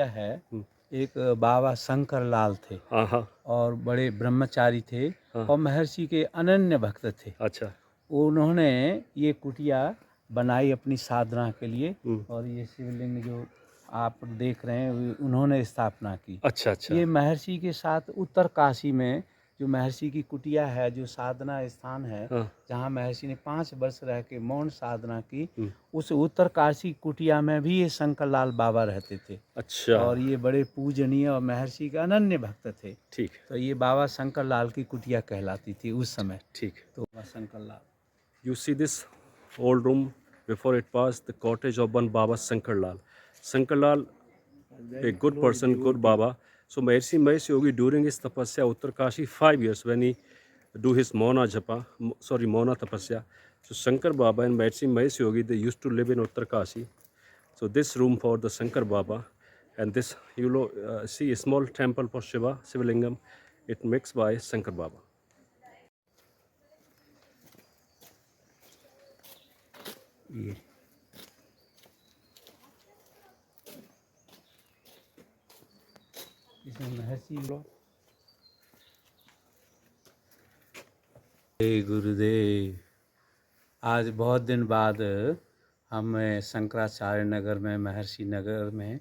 कुटिया है, एक बाबा शंकर लाल थे हाँ हाँ। और बड़े ब्रह्मचारी थे हाँ। और महर्षि के अनन्य भक्त थे। अच्छा। उन्होंने ये कुटिया बनाई अपनी साधना के लिए हम्म। और ये शिवलिंग जो आप देख रहे हैं उन्होंने स्थापना की। अच्छा अच्छा। ये महर्षि के साथ उत्तर काशी में जो महर्षि की कुटिया है, जो साधना स्थान है, हाँ। जहाँ महर्षि ने 5 वर्ष रह के मौन साधना की, हम्म। उस उत्तर काशी कुटिया में भी ये शंकर लाल बाबा रहते थे अच्छा। और ये बड़े पूजनीय और महर्षि के अनन्य भक्त थे। ठीक तो ये बाबा शंकर लाल की कुटिया कहलाती थी उस समय। ठीक। तो बाबा Shankar Lal, You see this old room before it was the cottage of one Baba Shankar Lal. Shankar Lal, a good person, good Baba. So Maharishi Mahesh Yogi during his tapasya Uttarkashi 5 years when he do his Mauna Japa, Mauna tapasya. So Shankar Baba and Maharishi Mahesh Yogi, they used to live in Uttarkashi. So this room for the Shankar Baba, and this you know see a small temple for Shiva, Shivalingam, it mixed by Shankar Baba. ये इसमें महर्षि लोग। हे गुरुदेव, आज बहुत दिन बाद हम शंकराचार्य नगर में, महर्षि नगर में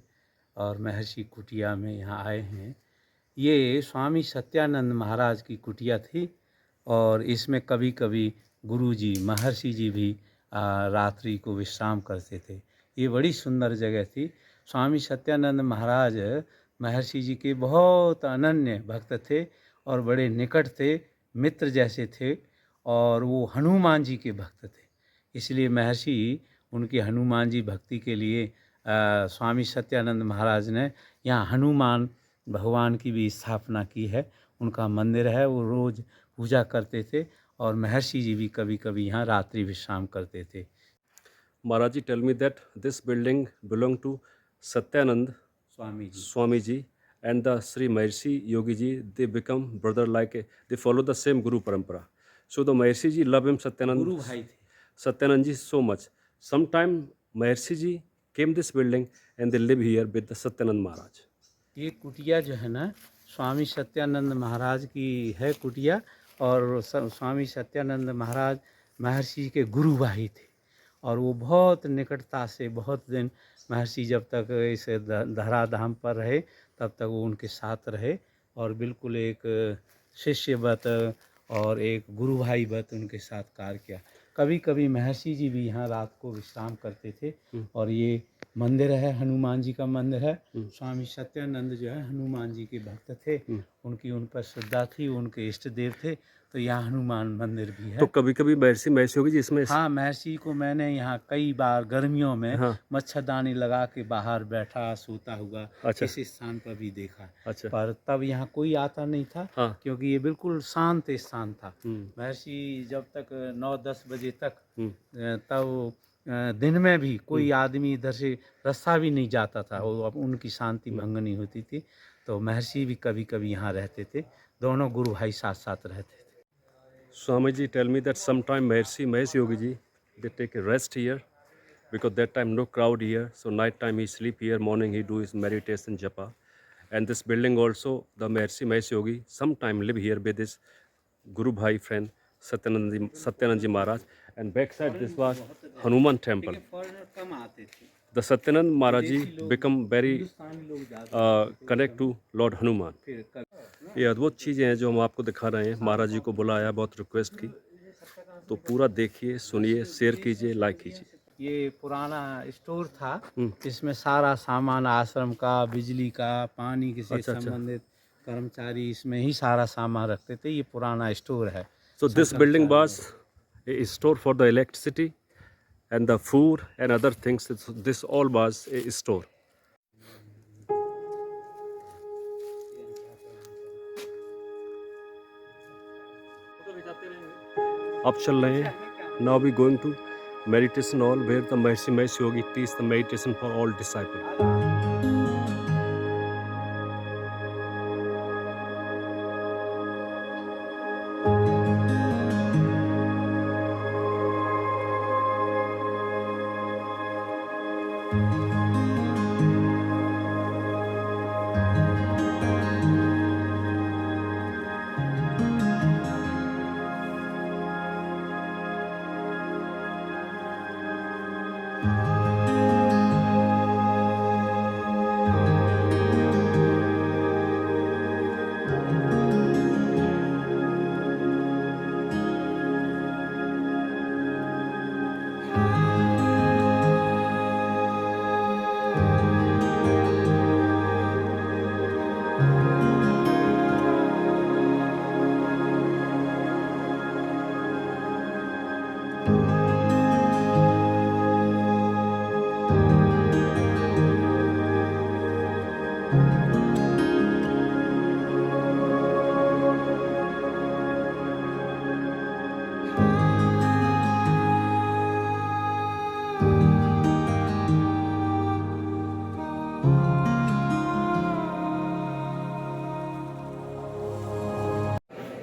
और महर्षि कुटिया में यहाँ आए हैं। ये स्वामी सत्यानंद महाराज की कुटिया थी और इसमें कभी कभी गुरुजी, महर्षि जी भी रात्रि को विश्राम करते थे। ये बड़ी सुंदर जगह थी। स्वामी सत्यानंद महाराज महर्षि जी के बहुत अनन्य भक्त थे और बड़े निकट थे, मित्र जैसे थे और वो हनुमान जी के भक्त थे। इसलिए महर्षि उनकी हनुमान जी भक्ति के लिए स्वामी सत्यानंद महाराज ने यहाँ हनुमान भगवान की भी स्थापना की है। उनका मंदिर है, वो रोज़ पूजा करते थे और महर्षि जी भी कभी कभी यहाँ रात्रि विश्राम करते थे। Maharaji tell me that this building belonged to Satyanand Swami ji and the Sri Maharishi Yogi ji. They become brother they follow the same Guru Parampara. So the Maharishi ji love him गुरु भाई थे। Satyanand ji so much. Sometime Maharishi ji came this building and they live here with the Satyanand Maharaj. ये कुटिया जो है ना, स्वामी सत्यानंद महाराज की है कुटिया और स्वामी सत्यानंद महाराज महर्षि के गुरु भाई थे और वो बहुत निकटता से बहुत दिन महर्षि जब तक इस धराधाम पर रहे तब तक वो उनके साथ रहे और बिल्कुल एक शिष्यवत और एक गुरु भाई वत उनके साथ कार्य किया। कभी कभी महर्षि जी भी यहाँ रात को विश्राम करते थे और ये मंदिर है, हनुमान जी का मंदिर है। स्वामी सत्यानंद जो है हनुमान जी के भक्त थे, उनकी उन पर श्रद्धा थी, उनके इष्ट देव थे, तो यहाँ हनुमान मंदिर भी है। तो कभी कभी महर्षि होगी जिसमें हाँ, महर्षि को मैंने यहाँ कई बार गर्मियों में हाँ। मच्छरदानी लगा के बाहर बैठा सोता हुआ अच्छा। इस स्थान पर भी देखा। अच्छा। पर तब यहाँ कोई आता नहीं था। हाँ। क्योंकि ये बिल्कुल शांत स्थान था। महर्षि जब तक 9-10 बजे तक तब दिन में भी कोई आदमी इधर से रास्ता भी नहीं जाता था और अब उनकी शांति भंग नहीं होती थी। तो महर्षि भी कभी कभी यहाँ रहते थे, दोनों गुरु भाई साथ साथ रहते थे। Swamiji tell me that sometime Maharishi Mahesh Yogi ji, they take a rest here because that time no crowd here. So night time he sleep here, morning he do his meditation japa. And this building also, the Maharishi Mahesh Yogi sometime live here with his Guru Bhai friend Satyanand ji Maharaj. And backside this was Hanuman temple. The Satyanand Maharaj ji become very connect to Lord Hanuman. ये अद्भुत चीज़ें हैं जो हम आपको दिखा रहे हैं। महाराज जी को बुलाया, बहुत रिक्वेस्ट की, तो पूरा देखिए, सुनिए, शेयर कीजिए, लाइक कीजिए। ये पुराना स्टोर था, इसमें सारा सामान आश्रम का, बिजली का, पानी के से संबंधित कर्मचारी इसमें ही सारा सामान रखते थे। ये पुराना स्टोर है। So this building was a store for the electricity and the food and other things. This all was a store. अब चल रहे हैं. Now we going to meditation hall where the Maharishi Mahesh Yogi teach the meditation for all disciples.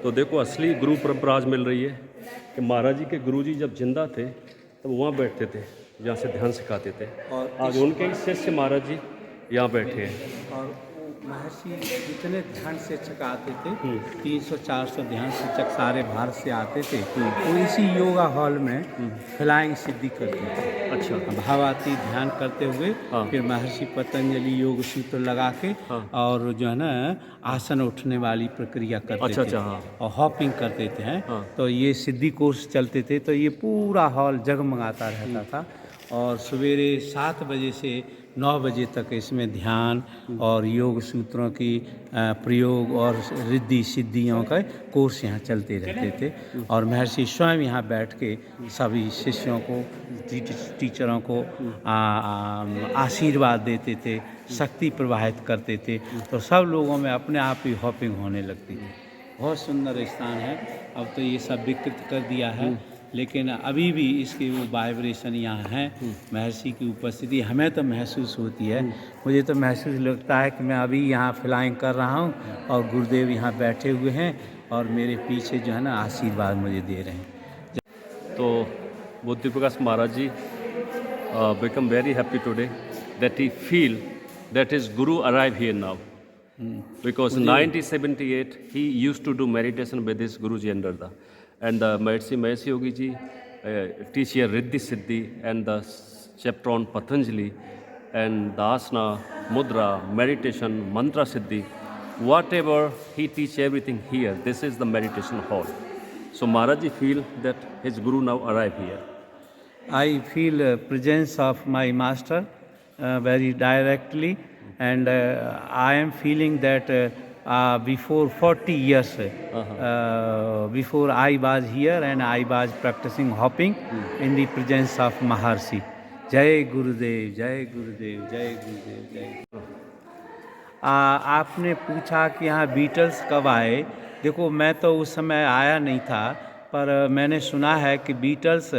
तो देखो असली गुरु परंपरा आज मिल रही है कि महाराज जी के गुरु जी जब जिंदा थे तब वहाँ बैठते थे, जहाँ से ध्यान सिखाते थे। और आज उनके ही शिष्य महाराज जी यहाँ बैठे हैं। और वो महर्षि जितने ध्यान शिक्षक आते थे 300-400 ध्यान शिक्षक सारे भारत से आते थे, वो इसी योगा हॉल में फ्लाइंग सिद्धि करते थे। अच्छा। भावाती ध्यान करते हुए हाँ। फिर महर्षि पतंजलि योग सूत्र लगा के और जो है ना आसन उठने वाली प्रक्रिया करते अच्छा, थे अच्छा, हाँ। और हॉपिंग करते थे हैं। हाँ। तो ये सिद्धि कोर्स चलते थे, तो ये पूरा हॉल जगमगाता रहता था और सवेरे 7 बजे से 9 बजे तक इसमें ध्यान और योग सूत्रों की प्रयोग और रिद्धि सिद्धियों का कोर्स यहाँ चलते रहते थे। और महर्षि स्वयं यहाँ बैठ के सभी शिष्यों को टीचरों को आशीर्वाद देते थे, शक्ति प्रवाहित करते थे, तो सब लोगों में अपने आप ही हॉपिंग होने लगती थी। बहुत सुंदर स्थान है। अब तो ये सब विकृत कर दिया है, लेकिन अभी भी इसके वो वाइब्रेशन यहाँ हैं। महर्षि की उपस्थिति हमें तो महसूस होती है। मुझे तो महसूस लगता है कि मैं अभी यहाँ फ्लाइंग कर रहा हूँ और गुरुदेव यहाँ बैठे हुए हैं और मेरे पीछे जो है ना आशीर्वाद मुझे दे रहे हैं। तो बुद्धि प्रकाश महाराज जी become very happy today that he feel that his guru arrive here now. Because in 1978 he used to do meditation with his Guruji Andarda, and the Maharishi Yogi ji teach here Riddhi Siddhi and the chapter on Patanjali and the asana, mudra, meditation, mantra siddhi, whatever he teach everything here. This is the meditation hall. So Maharaj ji feel that his Guru now arrive here. I feel presence of my master very directly, and I am feeling that before 40 years before I was here and I was practicing hopping in the presence of Maharshi. जय गुरुदेव, जय गुरुदेव, जय गुरुदेव, जय गुरुदेव। आपने पूछा कि यहाँ Beatles कब आए। देखो मैं तो उस समय आया नहीं था, पर मैंने सुना है कि बीटल्स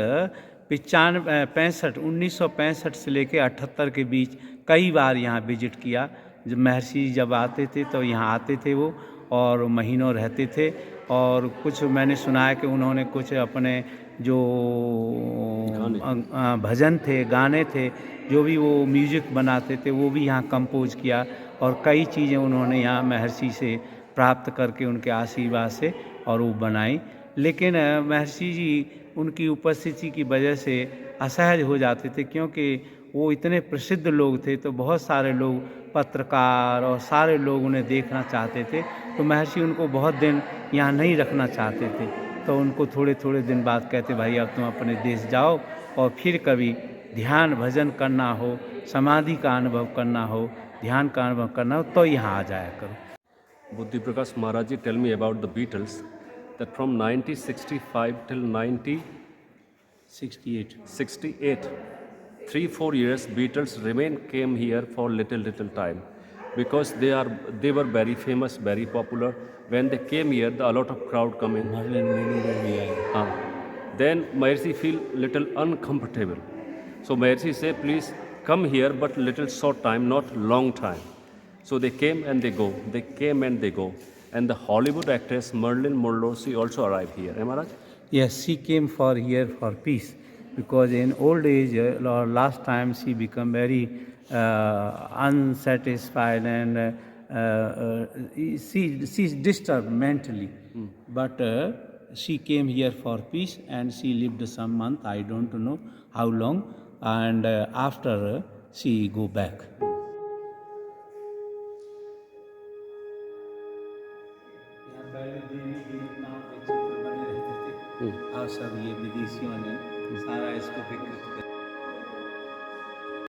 1965 से लेकर 78 के बीच कई बार यहाँ विजिट किया। जब महर्षि जब आते थे तो यहाँ आते थे वो और महीनों रहते थे। और कुछ मैंने सुना है कि उन्होंने कुछ अपने जो भजन थे, गाने थे, जो भी वो म्यूजिक बनाते थे वो भी यहाँ कंपोज किया और कई चीज़ें उन्होंने यहाँ महर्षि से प्राप्त करके उनके आशीर्वाद से और वो बनाई। लेकिन महर्षि जी उनकी उपस्थिति की वजह से असहज हो जाते थे, क्योंकि वो इतने प्रसिद्ध लोग थे, तो बहुत सारे लोग पत्रकार और सारे लोग उन्हें देखना चाहते थे। तो महर्षि उनको बहुत दिन यहाँ नहीं रखना चाहते थे, तो उनको थोड़े थोड़े दिन बाद कहते भाई अब तुम अपने देश जाओ और फिर कभी ध्यान भजन करना हो, समाधि का अनुभव करना हो, ध्यान का अनुभव करना हो तो यहाँ आ जाया करो। Buddhi Prakash Maharaj ji tell me about the Beatles that from 1965 till 1968, 3-4 years Beatles came here for little time, because they were very famous, very popular. When they came here, a lot of crowd come in. Then Maharishi feel little uncomfortable. So Maharishi say, please come here, but little short time, not long time. So they came and they go. They came and they go. And the Hollywood actress Marilyn Monroe, she also arrived here. Am I right? Yes, she came here for peace, because in old age or last time she become very unsatisfied and she's disturbed mentally. But she came here for peace and she lived some month, I don't know how long, and after she go back. और सब ये विदेशियों ने सारा इसको विकृत कर